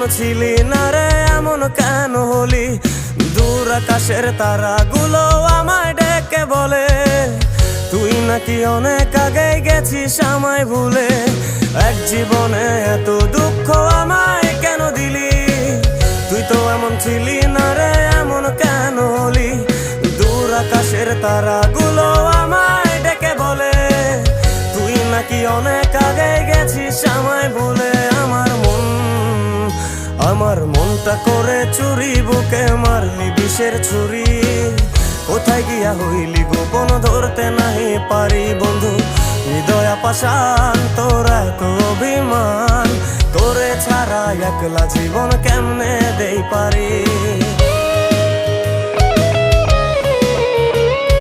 ছিলি না রে এমন কেন হলি? দূর আকাশের তারাগুলো আমায় ডেকে বলে তুই নাকি অনেক আগে গেছিস আমায় ভুলে। এক জীবনে এত দুঃখ আমায় কেন দিলি? তুই তো এমন ছিলি না রে এমন কেন হলি? দূর আকাশের তারাগুলো আমায় ডেকে বলে তুই নাকি অনেক আগে গেছিস আমায় ভুলে। আমার মনটা করে চুরি, বুকে মারলি বিষের ছুরি। কোথায় গিয়া হইলি গোপন ধরতে নাহি পারি বন্ধু। হৃদয় পাষাণ তোর এত অভিমান, তোরে ছাড়া একলা জীবন কেমনে দেই পারি।